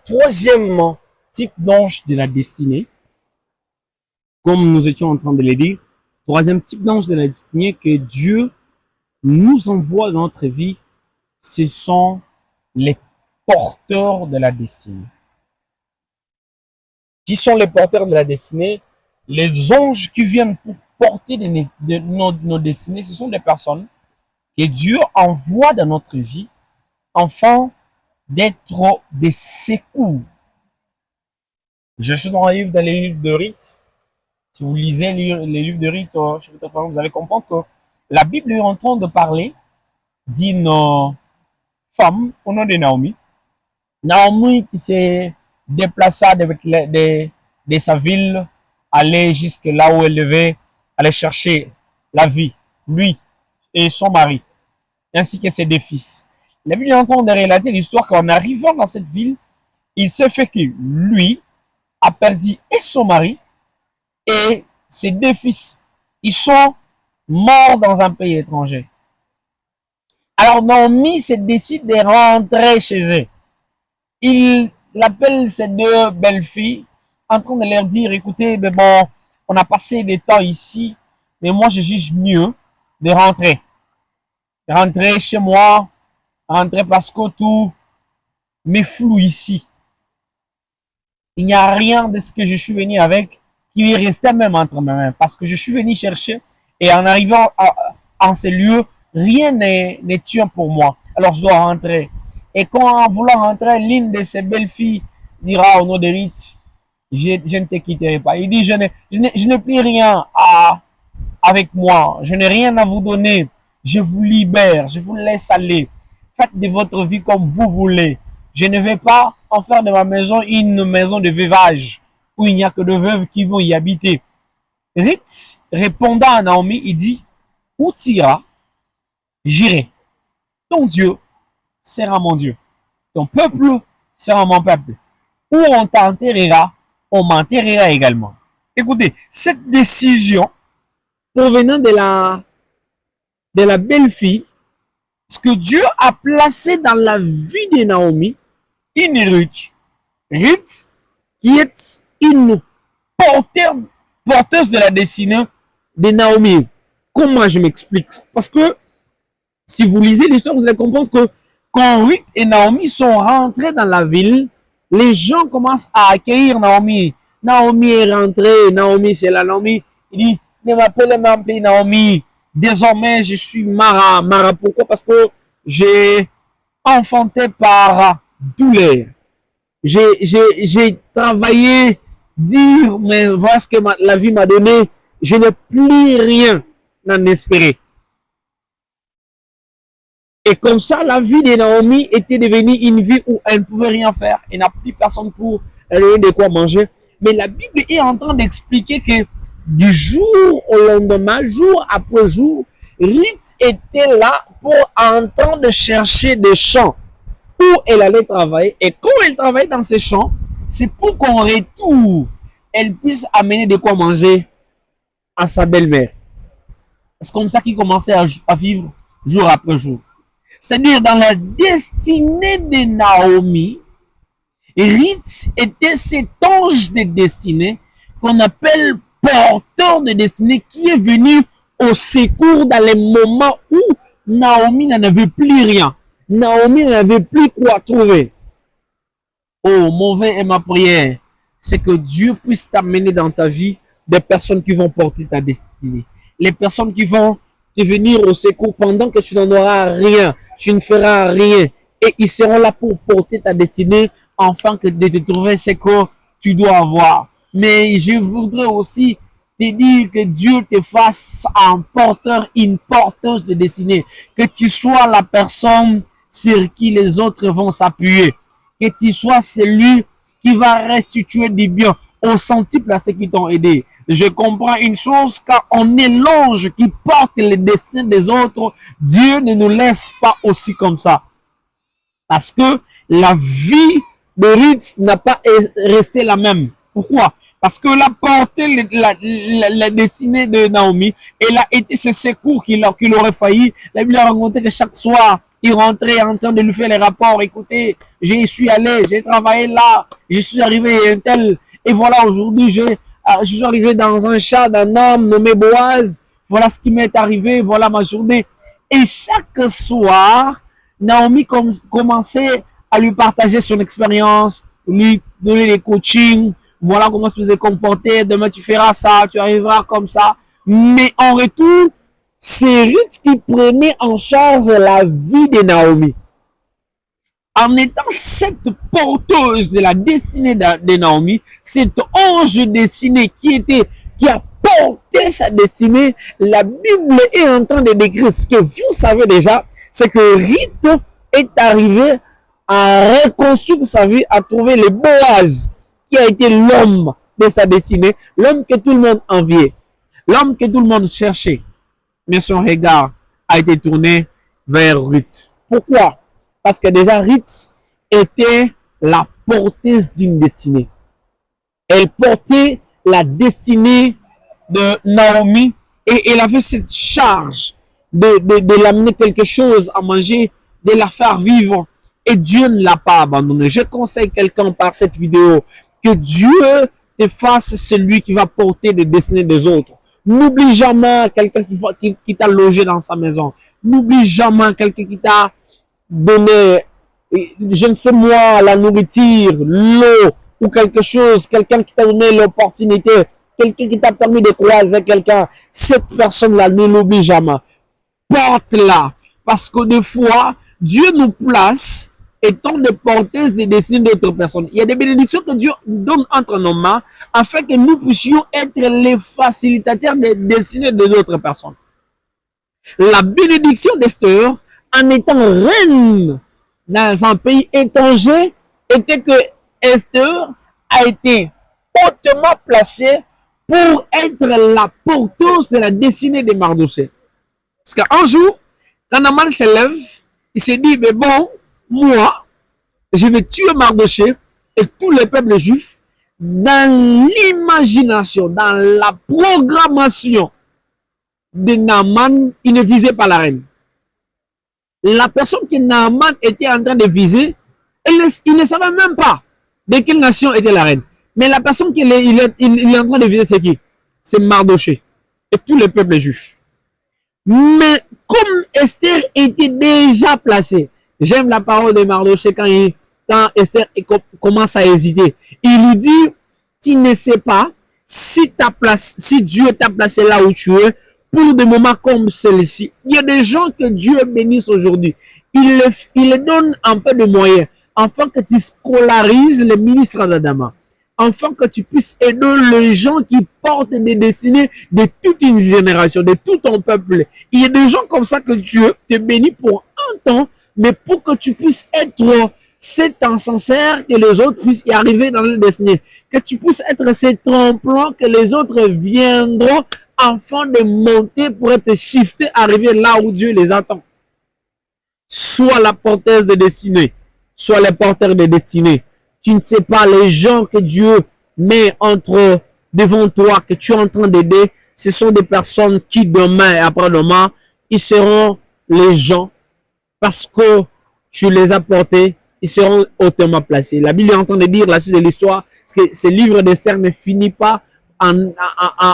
Troisième type d'ange de la destinée, comme nous étions en train de le dire, troisième type d'ange de la destinée que Dieu nous envoie dans notre vie, ce sont les porteurs de la destinée. Qui sont les porteurs de la destinée? Les anges qui viennent pour porter nos destinées, ce sont des personnes que Dieu envoie dans notre vie afin d'être des secours. Je suis dans les livres de Rite. Si vous lisez les livres de Rite, vous allez comprendre que la Bible est en train de parler d'une femme au nom de Naomi. Naomi qui s'est déplacée de sa ville, aller jusque là où elle devait aller chercher la vie, lui et son mari, ainsi que ses deux fils. La Bible est en train de relater l'histoire qu'en arrivant dans cette ville, il s'est fait que lui a perdu et son mari et ses deux fils. Ils sont morts dans un pays étranger. Alors Naomi se décide de rentrer chez eux. Il appelle ses deux belles-filles en train de leur dire, écoutez, mais bon, on a passé des temps ici, mais moi je juge mieux de rentrer. De rentrer chez moi, rentrer parce que tout m'est flou ici. Il n'y a rien de ce que je suis venu avec qui est resté même entre mes mains. Parce que je suis venu chercher et en arrivant en ces lieux, rien n'est tuant pour moi. Alors je dois rentrer. Et quand en voulant rentrer, l'une de ces belles filles dira au nom de Rite, je ne te quitterai pas. Il dit, je n'ai plus rien avec moi. Je n'ai rien à vous donner. Je vous libère. Je vous laisse aller. Faites de votre vie comme vous voulez. Je ne vais pas en faire de ma maison une maison de veuvage où il n'y a que de veuves qui vont y habiter. Rite, répondant à Naomi, il dit, où tu iras, j'irai. Ton Dieu sera mon Dieu. Ton peuple sera mon peuple. Où on t'enterrera, on m'enterrera également. Écoutez, cette décision provenant de la belle-fille, ce que Dieu a placé dans la vie de Naomi, une Ruth. Ruth, qui est une porteuse de la destinée de Naomi. Comment je m'explique? Parce que si vous lisez l'histoire, vous allez comprendre que quand Ruth et Naomi sont rentrés dans la ville, les gens commencent à accueillir Naomi. Naomi est rentrée, Naomi c'est la Naomi. Il dit, ne m'appelez même plus Naomi. Désormais, je suis Mara. Mara, pourquoi? Parce que j'ai enfanté par douleur. J'ai travaillé, dire, mais voilà ce que la vie m'a donné. Je n'ai plus rien à espérer. Et comme ça, la vie de Naomi était devenue une vie où elle ne pouvait rien faire. Elle n'a plus personne pour elle donner de quoi manger. Mais la Bible est en train d'expliquer que du jour au lendemain, jour après jour, Ruth était là pour en train de chercher des champs où elle allait travailler. Et quand elle travaille dans ces champs, c'est pour qu'en retour, elle puisse amener de quoi manger à sa belle-mère. C'est comme ça qu'il commençait à vivre jour après jour. C'est-à-dire dans la destinée de Naomi, Ruth était cet ange de destinée qu'on appelle porteur de destinée qui est venu au secours dans les moments où Naomi n'en avait plus rien. Naomi n'avait plus quoi trouver. Oh, mon vœu et ma prière, c'est que Dieu puisse t'amener dans ta vie des personnes qui vont porter ta destinée. Les personnes qui vont te venir au secours pendant que tu n'en auras rien. Tu ne feras rien. Et ils seront là pour porter ta destinée afin que de te trouver ce que tu dois avoir. Mais je voudrais aussi te dire que Dieu te fasse un porteur, une porteuse de destinée. Que tu sois la personne sur qui les autres vont s'appuyer. Que tu sois celui qui va restituer du bien au centuple à ceux qui t'ont aidé. Je comprends une chose, quand on est l'ange qui porte les destins des autres, Dieu ne nous laisse pas aussi comme ça. Parce que la vie de Ruth n'a pas resté la même. Pourquoi? Parce que la porté la destinée de Naomi, elle a été ce secours qu'il aurait failli. La Bible a raconté que chaque soir, Il rentrait en train de lui faire les rapports. Écoutez, j'y suis allé, j'ai travaillé là, je suis arrivé un tel. Et voilà, aujourd'hui, je suis arrivé dans un chat d'un homme nommé Boaz. Voilà ce qui m'est arrivé, voilà ma journée. Et chaque soir, Naomi commençait à lui partager son expérience, lui donner des coachings. Voilà comment tu te comporter, demain tu feras ça, tu arriveras comme ça. Mais en retour, c'est Ruth qui prenait en charge la vie de Naomi. En étant cette porteuse de la destinée de Naomi, cette ange destinée qui a porté sa destinée, la Bible est en train de décrire ce que vous savez déjà, c'est que Ruth est arrivée à reconstruire sa vie, à trouver le Boaz, qui a été l'homme de sa destinée, l'homme que tout le monde enviait, l'homme que tout le monde cherchait. Mais son regard a été tourné vers Ruth. Pourquoi? Parce que déjà Ruth était la porteuse d'une destinée. Elle portait la destinée de Naomi et elle avait cette charge de l'amener quelque chose à manger, de la faire vivre. Et Dieu ne l'a pas abandonné. Je conseille quelqu'un par cette vidéo que Dieu te fasse celui qui va porter les destinées des autres. N'oublie jamais quelqu'un qui t'a logé dans sa maison. N'oublie jamais quelqu'un qui t'a donné, je ne sais moi, la nourriture, l'eau ou quelque chose. Quelqu'un qui t'a donné l'opportunité. Quelqu'un qui t'a permis de croiser quelqu'un. Cette personne-là, ne l'oublie jamais. Porte-la. Parce que des fois, Dieu nous place étant des porteuses des destinées d'autres personnes. Il y a des bénédictions que Dieu donne entre nos mains afin que nous puissions être les facilitateurs des destinées de d'autres personnes. La bénédiction d'Esther, en étant reine dans un pays étranger, était que Esther a été hautement placée pour être la porteuse de la destinée de Mardochée. Parce qu'un jour, quand Haman se lève, il se dit, mais bon, moi, je vais tuer Mardochée et tous les peuples juifs dans l'imagination, dans la programmation de Naaman, il ne visait pas la reine. La personne que Naaman était en train de viser, il ne savait même pas de quelle nation était la reine. Mais la personne qu'il est en train de viser, c'est qui? C'est Mardochée et tous les peuples juifs. Mais comme Esther était déjà placée, j'aime la parole de Mardochée quand Esther commence à hésiter. Il lui dit, tu ne sais pas si Dieu t'a placé là où tu es pour des moments comme celui-ci. Il y a des gens que Dieu bénisse aujourd'hui. Il leur donne un peu de moyens afin que tu scolarises les ministres d'Adama. Afin que tu puisses aider les gens qui portent des destinées de toute une génération, de tout ton peuple. Il y a des gens comme ça que Dieu te bénit pour un temps, mais pour que tu puisses être cet sincère, que les autres puissent y arriver dans leur destinée. Que tu puisses être cet tremplin que les autres viendront afin de monter pour être shiftés, arriver là où Dieu les attend. Soit la porteuse de destinée, soit les porteurs de destinée. Tu ne sais pas, les gens que Dieu met devant toi, que tu es en train d'aider, ce sont des personnes qui demain et après-demain, ils seront les gens parce que tu les as portés, ils seront hautement placés. La Bible est en train de dire la suite de l'histoire, parce que ce livre d'Esther ne finit pas en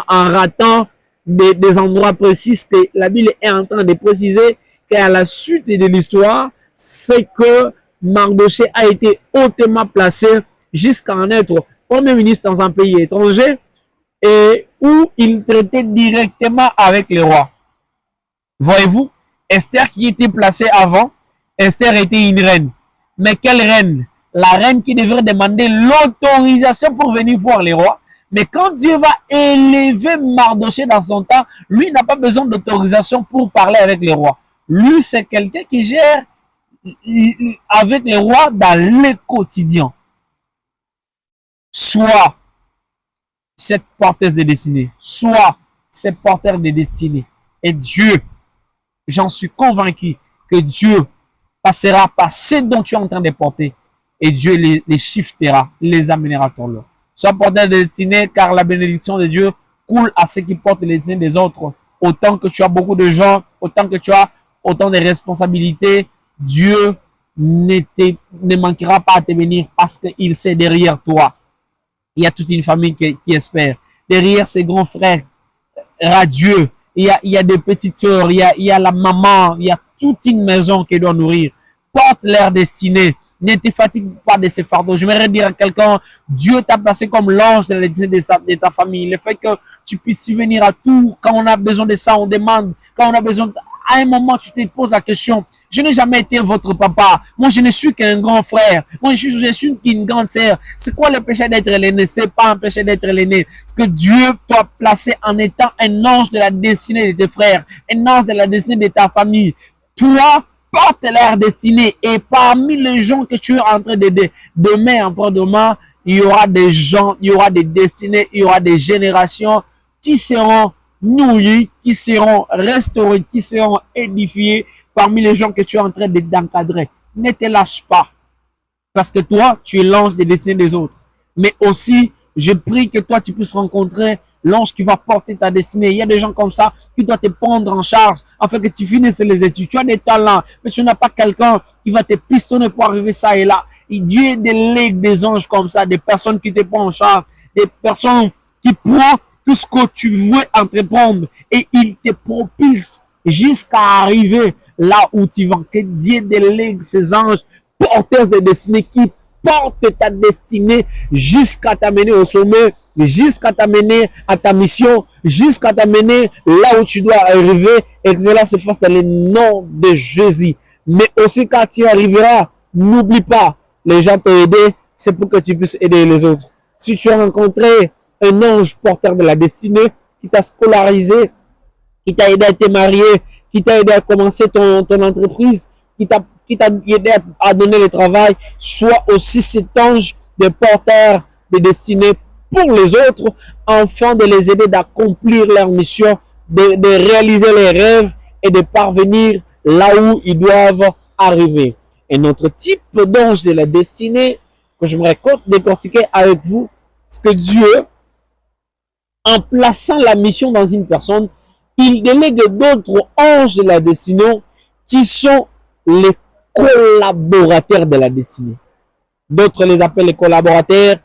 ratant des endroits précis, que la Bible est en train de préciser qu'à la suite de l'histoire, c'est que Mardochée a été hautement placé jusqu'à en être premier ministre dans un pays étranger et où il traitait directement avec les rois. Voyez-vous, Esther qui était placée avant, Esther était une reine. Mais quelle reine? La reine qui devrait demander l'autorisation pour venir voir les rois. Mais quand Dieu va élever Mardochée dans son temps, lui n'a pas besoin d'autorisation pour parler avec les rois. Lui, c'est quelqu'un qui gère avec les rois dans le quotidien. Soit cette porteuse de destinée, soit cette porteur de destinée. Et Dieu, j'en suis convaincu que Dieu passera par ce dont tu es en train de porter et Dieu les shiftera, les amènera à ton lot. Sois porteur de destinée car la bénédiction de Dieu coule à ceux qui portent les destinées des autres. Autant que tu as beaucoup de gens, autant que tu as autant de responsabilités, Dieu ne manquera pas à te bénir parce qu'il sait derrière toi. Il y a toute une famille qui espère. Derrière ses grands frères radieux, il y a des petites sœurs, il y a la maman, il y a toute une maison qui doit nourrir. Porte leur destinée. Ne te fatigue pas de ces fardeaux. J'aimerais dire à quelqu'un, Dieu t'a placé comme l'ange de la destinée de ta famille. Le fait que tu puisses y venir à tout, quand on a besoin de ça, on demande. Quand on a besoin, à un moment, tu te poses la question, je n'ai jamais été votre papa. Moi, je ne suis qu'un grand frère. Moi, je suis qu'une grande sœur. C'est quoi le péché d'être l'aîné? C'est pas un péché d'être l'aîné. C'est que Dieu t'a placé en étant un ange de la destinée de tes frères, un ange de la destinée de ta famille. Toi, porte leur destinée. Et parmi les gens que tu es en train d'aider, demain, après-demain, il y aura des gens, il y aura des destinées, il y aura des générations qui seront nourries, qui seront restaurées, qui seront édifiées parmi les gens que tu es en train d'encadrer. Ne te lâche pas. Parce que toi, tu es l'ange des destinées des autres. Mais aussi, je prie que toi, tu puisses rencontrer l'ange qui va porter ta destinée. Il y a des gens comme ça qui doivent te prendre en charge afin que tu finisses les études. Tu as des talents, mais tu n'as pas quelqu'un qui va te pistonner pour arriver ça et là. Et Dieu délègue des anges comme ça, des personnes qui te prennent en charge, des personnes qui prennent tout ce que tu veux entreprendre et il te propulse jusqu'à arriver là où tu vas. Que Dieu délègue ces anges porteurs de destinée qui portent ta destinée jusqu'à t'amener au sommet, jusqu'à t'amener à ta mission, jusqu'à t'amener là où tu dois arriver et que cela se fasse dans le nom de Jésus. Mais aussi quand tu arriveras, n'oublie pas, les gens t'ont aidé, c'est pour que tu puisses aider les autres. Si tu as rencontré un ange porteur de la destinée qui t'a scolarisé, qui t'a aidé à te marier, qui t'a aidé à commencer ton entreprise, qui t'a aidé à donner le travail, soit aussi cet ange de porteur de destinée pour les autres, afin de les aider d'accomplir leur mission, de réaliser leurs rêves et de parvenir là où ils doivent arriver. Et notre type d'ange de la destinée que j'aimerais décortiquer avec vous, c'est que Dieu, en plaçant la mission dans une personne, il délègue d'autres anges de la destinée qui sont les collaborateurs de la destinée. D'autres les appellent les collaborateurs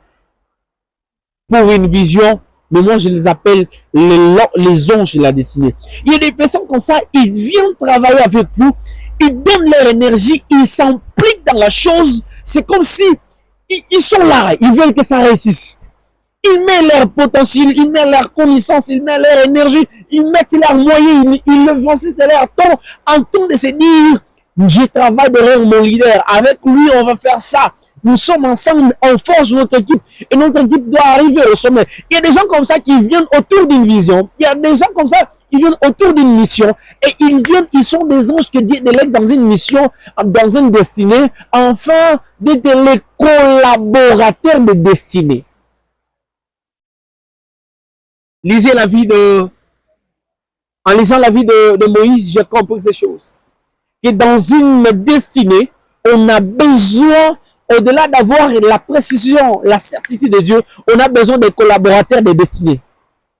pour une vision, mais moi je les appelle les anges de la destinée. Il y a des personnes comme ça, ils viennent travailler avec vous, ils donnent leur énergie, ils s'impliquent dans la chose. C'est comme si ils sont là, ils veulent que ça réussisse. Ils mettent leur potentiel, ils mettent leur connaissance, ils mettent leur énergie, ils mettent leurs moyens, ils le investissent de leur temps en temps de se dire, je travaille derrière mon leader, avec lui on va faire ça. Nous sommes ensemble, on forge notre équipe et notre équipe doit arriver au sommet. Il y a des gens comme ça qui viennent autour d'une vision, il y a des gens comme ça qui viennent autour d'une mission et ils sont des anges que Dieu délègue dans une mission, dans une destinée, afin d'être les collaborateurs de destinée. En lisant la vie de Moïse, j'ai compris ces choses. Que dans une destinée, on a besoin, au-delà d'avoir la précision, la certitude de Dieu, on a besoin des collaborateurs de destinée.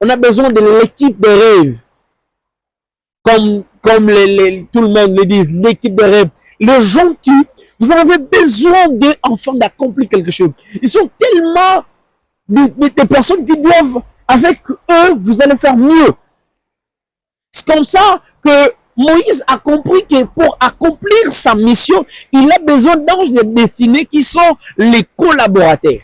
On a besoin de l'équipe de rêve. Comme tout le monde le dit, l'équipe de rêve. Les gens qui, vous avez besoin d'eux afin d'accomplir quelque chose. Ils sont tellement des personnes qui doivent, avec eux, vous allez faire mieux. C'est comme ça que Moïse a compris que pour accomplir sa mission, il a besoin d'anges de destinée qui sont les collaborateurs.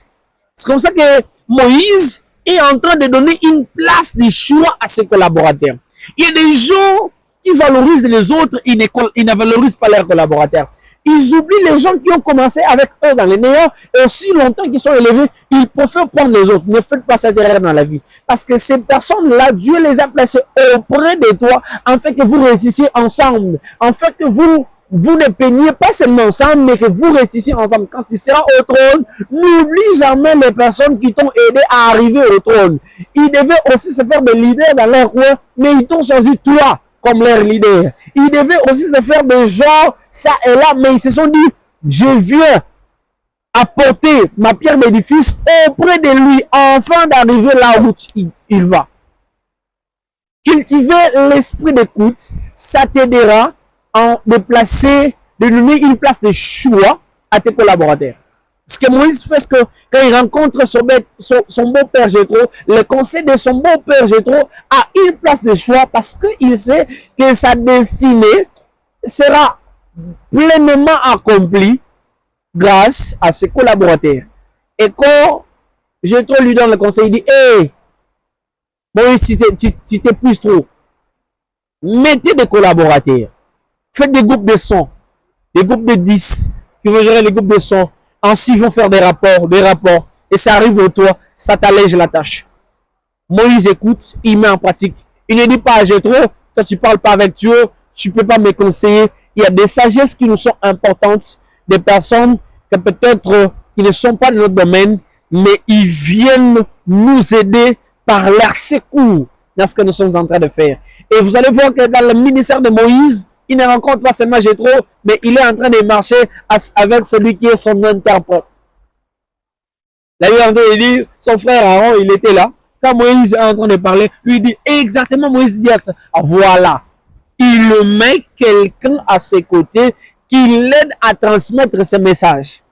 C'est comme ça que Moïse est en train de donner une place de choix à ses collaborateurs. Il y a des gens qui valorisent les autres, ils ne valorisent pas leurs collaborateurs. Ils oublient les gens qui ont commencé avec eux dans les néants et aussi longtemps qu'ils sont élevés, ils préfèrent prendre les autres. Ne faites pas cette erreur dans la vie. Parce que ces personnes-là, Dieu les a placées auprès de toi afin que vous réussissiez ensemble. Afin que vous ne peignez pas seulement ensemble, mais que vous réussissiez ensemble. Quand tu seras au trône, n'oublie jamais les personnes qui t'ont aidé à arriver au trône. Ils devaient aussi se faire des leaders dans leur coin, mais ils t'ont choisi toi comme leur leader. Ils devaient aussi se faire des gens, ça et là, mais ils se sont dit, je viens apporter ma pierre d'édifice auprès de lui, afin d'arriver là où il va. Cultiver l'esprit d'écoute, ça t'aidera à déplacer de donner une place de choix à tes collaborateurs. Ce que Moïse fait, c'est que quand il rencontre son beau-père Jéthro, le conseil de son beau-père Jéthro a une place de choix parce qu'il sait que sa destinée sera pleinement accomplie grâce à ses collaborateurs. Et quand Jéthro lui donne le conseil, il dit, hey, Moïse, si t'épuises trop, mettez des collaborateurs, faites des groupes de son, des groupes de 10 qui vont gérer les groupes de son. Ainsi, ils vont faire des rapports, et ça arrive au toi, ça t'allège la tâche. Moïse écoute, il met en pratique. Il ne dit pas à Jéthro, toi tu parles pas avec Dieu, tu ne peux pas me conseiller. Il y a des sagesses qui nous sont importantes, des personnes que peut-être qui ne sont pas de notre domaine, mais ils viennent nous aider par leur secours dans ce que nous sommes en train de faire. Et vous allez voir que dans le ministère de Moïse, il ne rencontre pas seulement Jéthro, mais il est en train de marcher avec celui qui est son interprète. La Bible dit, son frère Aaron, il était là. Quand Moïse est en train de parler, lui dit exactement, Moïse dit à ça. Voilà, il met quelqu'un à ses côtés qui l'aide à transmettre ce message.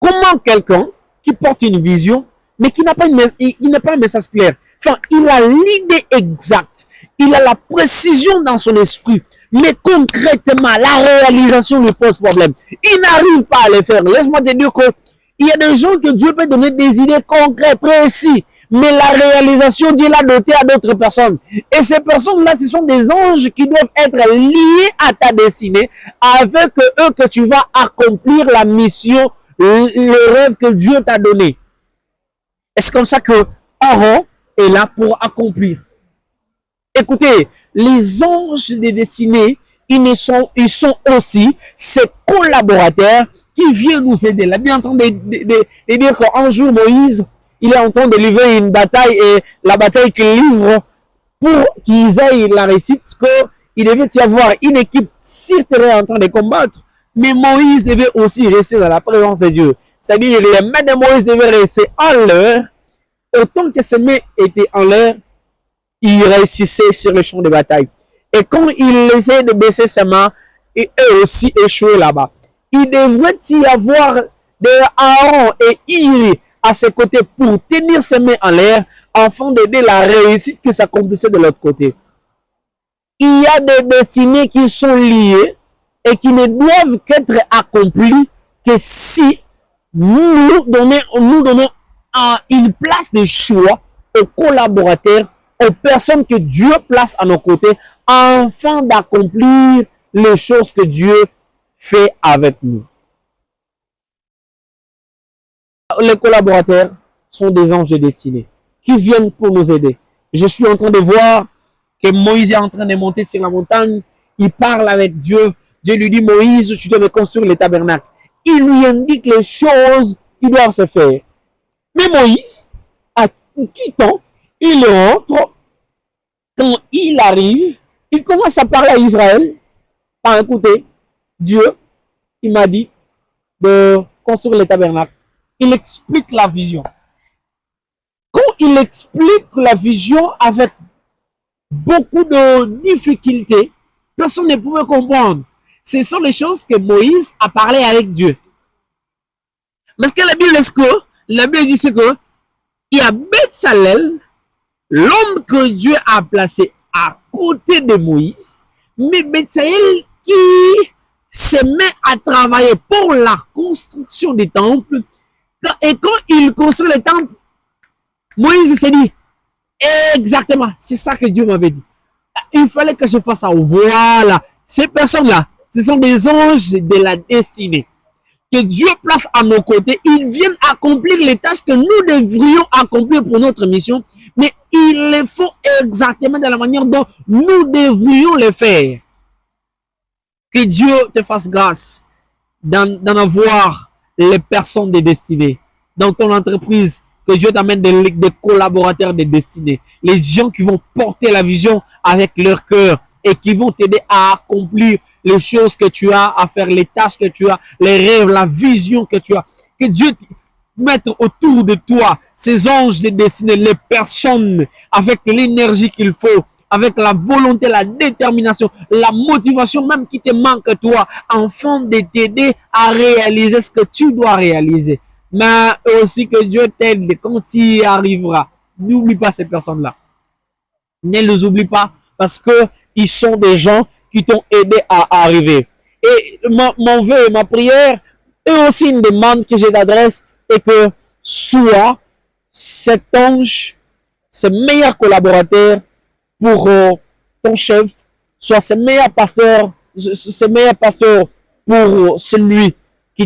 Comment quelqu'un qui porte une vision, mais qui n'a pas, un message clair, enfin, il a l'idée exacte, il a la précision dans son esprit, mais concrètement, la réalisation lui pose problème. Il n'arrive pas à le faire. Laisse-moi te dire qu'il y a des gens que Dieu peut donner des idées concrètes, précises, mais la réalisation, Dieu l'a dotée à d'autres personnes. Et ces personnes-là, ce sont des anges qui doivent être liés à ta destinée, avec eux que tu vas accomplir la mission, le rêve que Dieu t'a donné. Et c'est comme ça que Aaron est là pour accomplir. Écoutez, les anges des destinées, ils sont aussi ces collaborateurs qui viennent nous aider. La Bible est en train de dire qu'un jour, Moïse, il est en train de livrer une bataille et la bataille qu'il livre pour qu'ils aillent la réussite, qu'il devait y avoir une équipe circulaire en train de combattre, mais Moïse devait aussi rester dans la présence de Dieu. C'est-à-dire les mains de Moïse devaient rester en l'air, autant que ses mains étaient en l'air, il réussissait sur le champ de bataille. Et quand il essayait de baisser ses mains, et eux aussi échouaient là-bas. Il devrait y avoir de Aaron et Iri à ses côtés pour tenir ses mains en l'air afin d'aider la réussite qui s'accomplissait de l'autre côté. Il y a des destinées qui sont liées et qui ne doivent qu'être accomplies que si nous donnons une place de choix aux collaborateurs, aux personnes que Dieu place à nos côtés, afin d'accomplir les choses que Dieu fait avec nous. Les collaborateurs sont des anges destinés qui viennent pour nous aider. Je suis en train de voir que Moïse est en train de monter sur la montagne. Il parle avec Dieu. Dieu lui dit, Moïse, tu dois construire le tabernacle. Il lui indique les choses qui doivent se faire. Mais Moïse, à quittant, il rentre. Quand il arrive, il commence à parler à Israël. Écoutez, Dieu, il m'a dit de construire le tabernacle. Il explique la vision. Quand il explique la vision avec beaucoup de difficultés, personne ne pouvait comprendre. Ce sont les choses que Moïse a parlé avec Dieu. Mais ce que la Bible dit, c'est que il y a Betsalel, l'homme que Dieu a placé à côté de Moïse, mais Betsalel qui se met à travailler pour la construction des temples. Et quand il construit le temple, Moïse s'est dit, exactement, c'est ça que Dieu m'avait dit. Il fallait que je fasse ça. Voilà, ces personnes-là, ce sont des anges de la destinée que Dieu place à nos côtés. Ils viennent accomplir les tâches que nous devrions accomplir pour notre mission, mais ils les font exactement de la manière dont nous devrions les faire. Que Dieu te fasse grâce d'en avoir les personnes de destinée dans ton entreprise. Que Dieu t'amène des collaborateurs de destinée. Les gens qui vont porter la vision avec leur cœur et qui vont t'aider à accomplir les choses que tu as à faire, les tâches que tu as, les rêves, la vision que tu as. Que Dieu mette autour de toi ces anges de destinée, les personnes avec l'énergie qu'il faut avec la volonté, la détermination, la motivation même qui te manque toi, afin de t'aider à réaliser ce que tu dois réaliser. Mais aussi que Dieu t'aide quand tu y arriveras. N'oublie pas ces personnes-là. Ne les oublie pas parce que ils sont des gens qui t'ont aidé à arriver. Et mon vœu et ma prière, et aussi une demande que je t'adresse, est que soit cet ange, ce meilleur collaborateur pour ton chef, soit ce meilleur pasteur pour celui que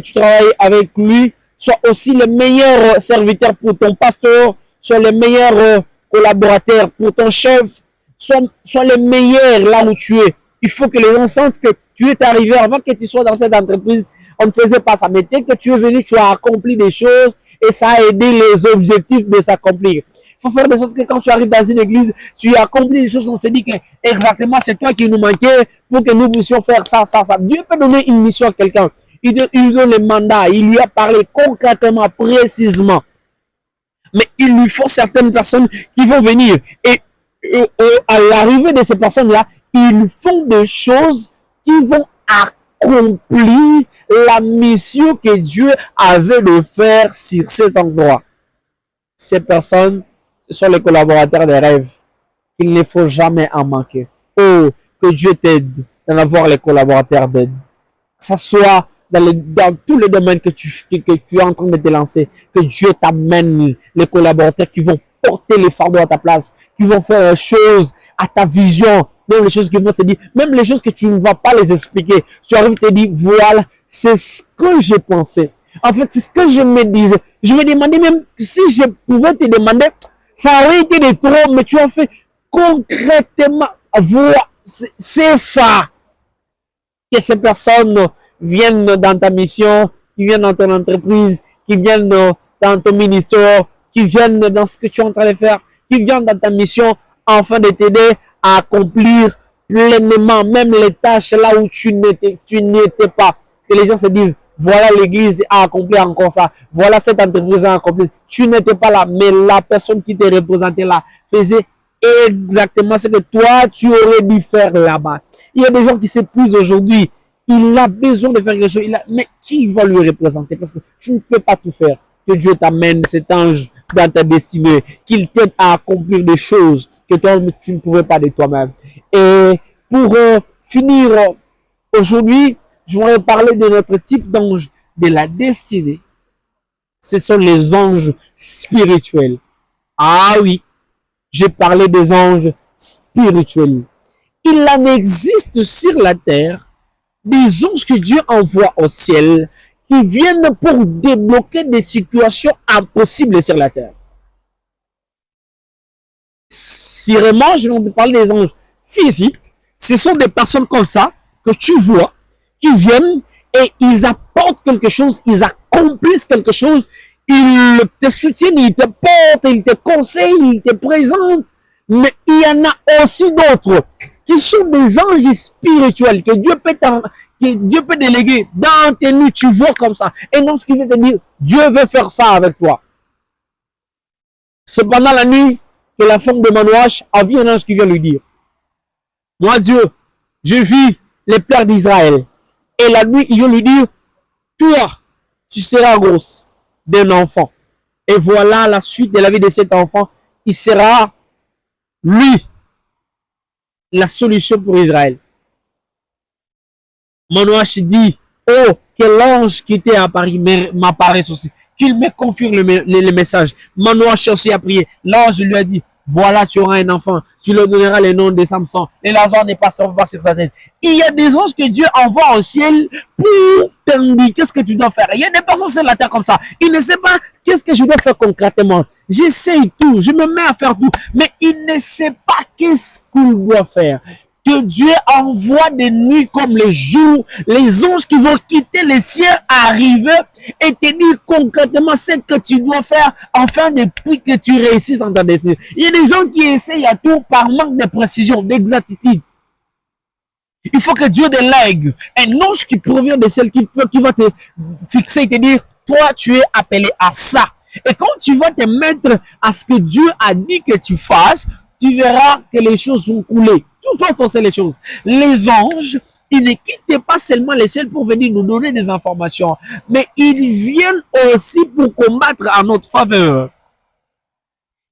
tu travailles avec lui, soit aussi le meilleur serviteur pour ton pasteur, soit le meilleur collaborateur pour ton chef, soit le meilleur là où tu es. Il faut que les gens sentent que tu es arrivé avant que tu sois dans cette entreprise. On ne faisait pas ça. Mais dès que tu es venu, tu as accompli des choses et ça a aidé les objectifs de s'accomplir. Il faut faire de sorte que quand tu arrives dans une église, tu as accompli des choses. On s'est dit que exactement c'est toi qui nous manquait pour que nous puissions faire ça, ça, ça. Dieu peut donner une mission à quelqu'un. Il donne le mandat. Il lui a parlé concrètement, précisément. Mais il lui faut certaines personnes qui vont venir. Et à l'arrivée de ces personnes-là, ils font des choses qui vont accomplir la mission que Dieu avait de faire sur cet endroit. Ces personnes, ce sont les collaborateurs des rêves. Il ne faut jamais en manquer. Oh, que Dieu t'aide d'en avoir les collaborateurs d'aide. Que ce soit dans tous les domaines que tu es en train de te lancer, que Dieu t'amène les collaborateurs qui vont porter les fardeaux à ta place, qui vont faire les choses à ta vision, même les choses qui vont se dire, même les choses que tu ne vas pas les expliquer. Tu arrives et te dire, voilà, c'est ce que j'ai pensé. En fait, c'est ce que je me disais. Je me demandais même si je pouvais te demander, ça aurait été de trop, mais tu as fait concrètement, voilà, c'est ça. Que ces personnes viennent dans ta mission, qui viennent dans ton entreprise, qui viennent dans ton ministère, qui viennent dans ce que tu es en train de faire, qui viennent dans ta mission, afin de t'aider à accomplir pleinement même les tâches là où tu n'étais pas. Que les gens se disent, voilà l'église a accompli encore ça, voilà cette entreprise a accompli. Tu n'étais pas là, mais la personne qui te représentait là faisait exactement ce que toi tu aurais dû faire là-bas. Il y a des gens qui s'épuisent aujourd'hui. Il a besoin de faire quelque chose. Mais qui va lui représenter? Parce que tu ne peux pas tout faire. Que Dieu t'amène cet ange dans ta destinée. Qu'il t'aide à accomplir des choses que toi, tu ne pouvais pas de toi-même. Et pour finir aujourd'hui, je voudrais parler de notre type d'ange de la destinée. Ce sont les anges spirituels. Ah oui, j'ai parlé des anges spirituels. Il en existe sur la terre des anges que Dieu envoie au ciel qui viennent pour débloquer des situations impossibles sur la terre. Sûrement, je vais vous parler des anges physiques. Ce sont des personnes comme ça que tu vois qui viennent et ils apportent quelque chose, ils accomplissent quelque chose, ils te soutiennent, ils te portent, ils te conseillent, ils te présentent. Mais il y en a aussi d'autres qui sont des anges spirituels que Dieu peut déléguer dans tes nuits, tu vois comme ça. Et non, ce qui veut te dire, Dieu veut faire ça avec toi. C'est pendant la nuit que la femme de Manoach a vu un ange qui vient lui dire, moi Dieu, je vis les pleurs d'Israël. Et la nuit, il vient lui dire, toi, tu seras grosse d'un enfant. Et voilà la suite de la vie de cet enfant. Il sera, lui, la solution pour Israël. Manoach dit, oh, que l'ange qui était à Paris m'apparaisse aussi, qu'il me confirme le message. Manoach aussi a prié. L'ange lui a dit, voilà, tu auras un enfant, tu lui donneras le nom de Samson. Et Lazare ne passera pas sur sa tête. Il y a des anges que Dieu envoie au ciel pour t'indiquer ce que tu dois faire. Il y a des personnes sur la terre comme ça. Ils ne savent pas qu'est-ce que je dois faire concrètement. J'essaye tout, je me mets à faire tout, mais il ne sait pas qu'est-ce qu'il doit faire. Que Dieu envoie des nuits comme les jours, les anges qui vont quitter les cieux arriver et te dire concrètement ce que tu dois faire afin de que tu réussisses dans ta destinée. Il y a des gens qui essayent à tout par manque de précision, d'exactitude. Il faut que Dieu délègue un ange qui provient de ciel qui va te fixer et te dire, toi tu es appelé à ça. Et quand tu vas te mettre à ce que Dieu a dit que tu fasses, tu verras que les choses vont couler. Tu vas penser les choses. Les anges, ils ne quittent pas seulement les ciels pour venir nous donner des informations, mais ils viennent aussi pour combattre à notre faveur.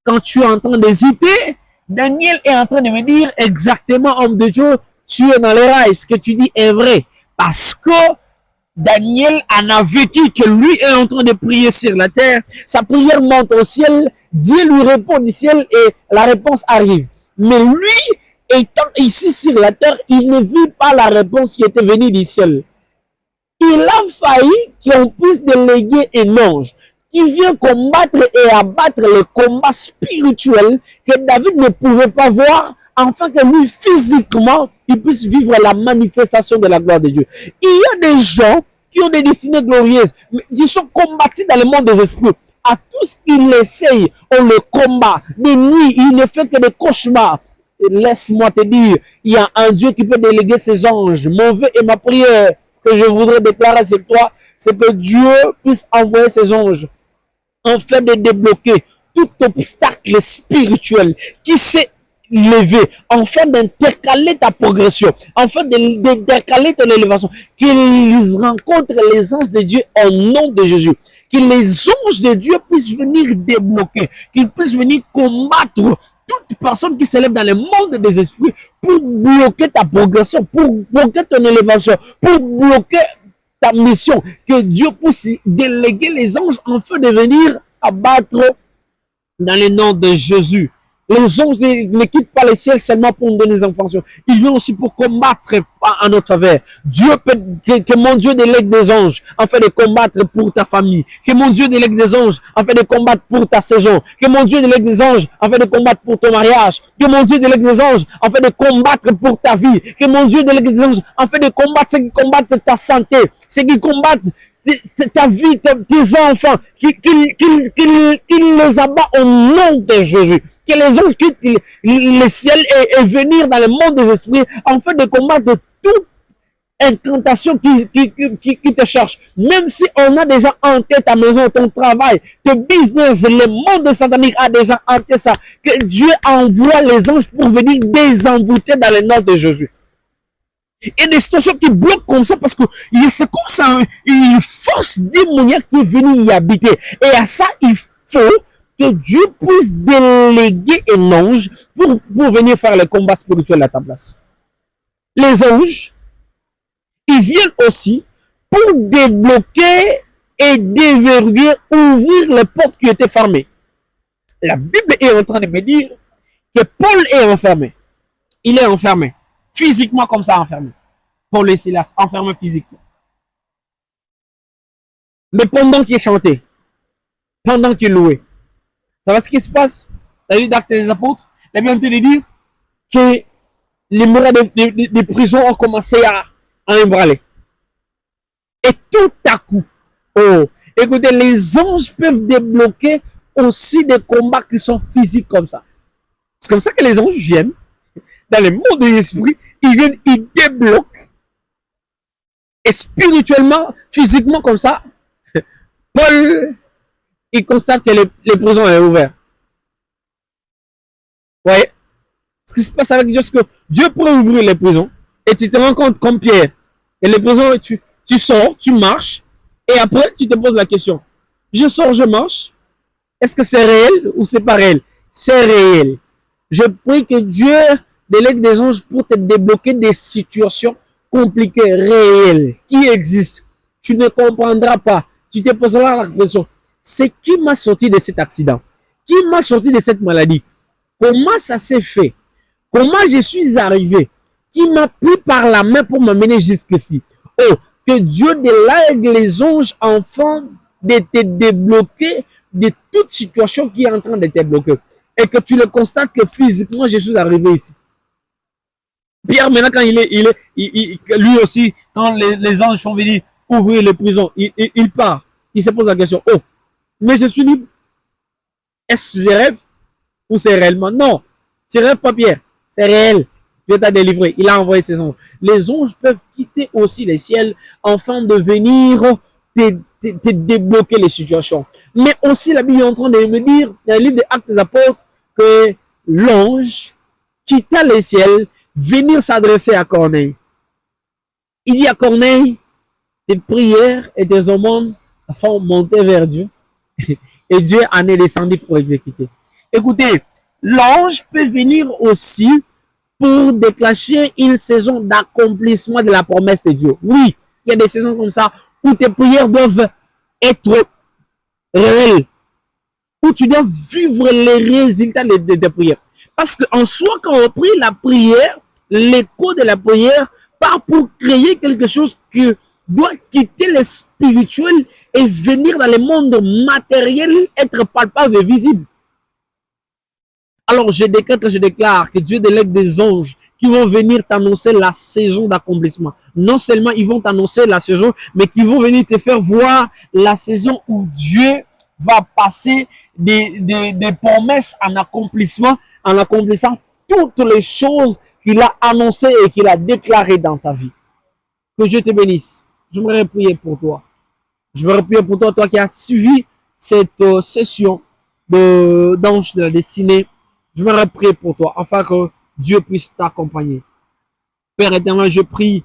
Quand tu es en train d'hésiter, Daniel est en train de me dire exactement, homme de Dieu, tu es dans les rails. Ce que tu dis est vrai. Parce que Daniel en a vécu que lui est en train de prier sur la terre. Sa prière monte au ciel. Dieu lui répond du ciel et la réponse arrive. Mais lui, étant ici sur la terre, il ne vit pas la réponse qui était venue du ciel. Il a failli qu'on puisse déléguer un ange qui vient combattre et abattre les combats spirituels que David ne pouvait pas voir, afin que lui, physiquement, il puisse vivre la manifestation de la gloire de Dieu. Il y a des gens qui ont des destinées glorieuses, mais qui sont combattus dans le monde des esprits. À tout ce qu'il essaye, on le combat. De nuit, il ne fait que des cauchemars. Laisse-moi te dire, il y a un Dieu qui peut déléguer ses anges. Mon vœu et ma prière, ce que je voudrais déclarer sur toi, c'est que Dieu puisse envoyer ses anges afin de débloquer tout obstacle spirituel qui s'est levé, afin d'intercaler ta progression, afin d'intercaler ton élévation, qu'ils rencontrent les anges de Dieu au nom de Jésus, que les anges de Dieu puissent venir débloquer, qu'ils puissent venir combattre toute personne qui s'élève dans le monde des esprits pour bloquer ta progression, pour bloquer ton élévation, pour bloquer ta mission, que Dieu puisse déléguer les anges afin de venir abattre dans le nom de Jésus. Les anges ne quittent pas le ciel seulement pour nous donner des informations. Ils viennent aussi pour combattre en notre faveur. Dieu peut, que mon Dieu délègue des anges afin de combattre pour ta famille. Que mon Dieu délègue des anges afin de combattre pour ta saison. Que mon Dieu délègue des anges afin de combattre pour ton mariage. Que mon Dieu délègue des anges afin de combattre pour ta vie. Que mon Dieu délègue des anges afin de combattre ceux qui combattent ta santé. Ceux qui combattent ta vie, tes enfants. Qu'il les abat au nom de Jésus. Que les anges quittent le ciel et venir dans le monde des esprits afin de combattre toute incantation qui te cherche. Même si on a déjà hanté ta maison, ton travail, ton business, le monde satanique a déjà hanté ça. Que Dieu envoie les anges pour venir désembouter dans le nom de Jésus. Et des situations qui bloquent comme ça parce que c'est comme ça une force démoniaque qui est venue y habiter. Et à ça, il faut que Dieu puisse déléguer un ange pour venir faire le combat spirituel à ta place. Les anges, ils viennent aussi pour débloquer et déverrouiller, ouvrir les portes qui étaient fermées. La Bible est en train de me dire que Paul est enfermé. Il est enfermé. Physiquement comme ça enfermé. Paul et Silas, enfermé physiquement. Mais pendant qu'il chantait, pendant qu'il louait, ça va ce qui se passe? La vie d'Actes des Apôtres, la Bible de dire que les murs des prisons ont commencé à ébranler. Et tout à coup, écoutez, les anges peuvent débloquer aussi des combats qui sont physiques comme ça. C'est comme ça que les anges viennent dans le monde des esprits, ils viennent, ils débloquent. Et spirituellement, physiquement comme ça, Paul, il constate que les prisons sont ouvertes. Vous voyez? Ce qui se passe avec Dieu, c'est que Dieu pourrait ouvrir les prisons et tu te rends compte comme Pierre. Et les prisons, tu sors, tu marches et après tu te poses la question. Je sors, je marche. Est-ce que c'est réel ou c'est pas réel? C'est réel. Je prie que Dieu délègue des anges pour te débloquer des situations compliquées, réelles, qui existent. Tu ne comprendras pas. Tu te poseras la question. C'est qui m'a sorti de cet accident? Qui m'a sorti de cette maladie? Comment ça s'est fait? Comment je suis arrivé? Qui m'a pris par la main pour m'amener jusqu'ici? Oh, que Dieu délègue les anges afin de te débloquer de toute situation qui est en train de te bloquer. Et que tu le constates que physiquement, je suis arrivé ici. Pierre, maintenant, quand lui aussi, quand les anges font venir ouvrir les prisons, il part. Il se pose la question, oh, mais je suis libre. Est-ce que je rêve ou c'est réellement? Non, tu rêves pas, Pierre. C'est réel. Dieu t'a délivré. Il a envoyé ses anges. Les anges peuvent quitter aussi les ciels afin de venir te débloquer les situations. Mais aussi, la Bible est en train de me dire, dans le livre des Actes des Apôtres, que l'ange quitta le ciel, venir s'adresser à Corneille. Il dit à Corneille, tes prières et tes aumônes font monter vers Dieu. Et Dieu en est descendu pour exécuter. Écoutez, l'ange peut venir aussi pour déclencher une saison d'accomplissement de la promesse de Dieu. Oui, il y a des saisons comme ça où tes prières doivent être réelles, où tu dois vivre les résultats de tes prières. Parce qu'en soi, quand on prie la prière, l'écho de la prière part pour créer quelque chose qui doit quitter le spirituel et venir dans le monde matériel, être palpable et visible. Alors je déclare que Dieu délègue des anges qui vont venir t'annoncer la saison d'accomplissement. Non seulement ils vont t'annoncer la saison, mais qui vont venir te faire voir la saison où Dieu va passer des promesses en accomplissement, en accomplissant toutes les choses qu'il a annoncées et qu'il a déclarées dans ta vie. Que Dieu te bénisse. Je voudrais prier pour toi. Je voudrais prier pour toi, toi qui as suivi cette session d'ange de la destinée. Je voudrais prier pour toi, afin que Dieu puisse t'accompagner. Père éternel, je prie,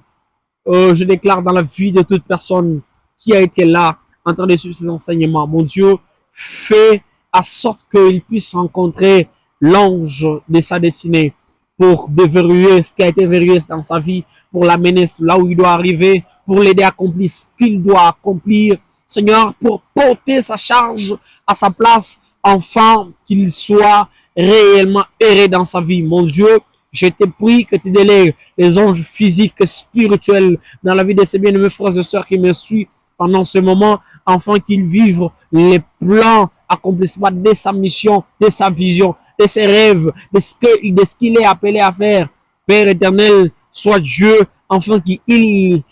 je déclare dans la vie de toute personne qui a été là, en train de suivre ces enseignements. Mon Dieu, fais à sorte qu'il puisse rencontrer l'ange de sa destinée pour déverrouiller ce qui a été verrouillé dans sa vie, pour l'amener là où il doit arriver, pour l'aider à accomplir ce qu'il doit accomplir. Seigneur, pour porter sa charge à sa place, afin qu'il soit réellement erré dans sa vie. Mon Dieu, je te prie que tu délègues les anges physiques et spirituels dans la vie de ces bien-aimés frères et sœurs qui me suivent pendant ce moment, afin qu'ils vivent les plans, accomplissement de sa mission, de sa vision, de ses rêves, de ce qu'il est appelé à faire. Père éternel, sois Dieu, afin qu'il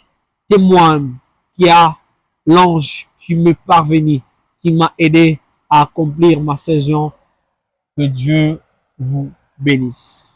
témoigne qu'il y a l'ange qui me parvenait, qui m'a aidé à accomplir ma saison. Que Dieu vous bénisse.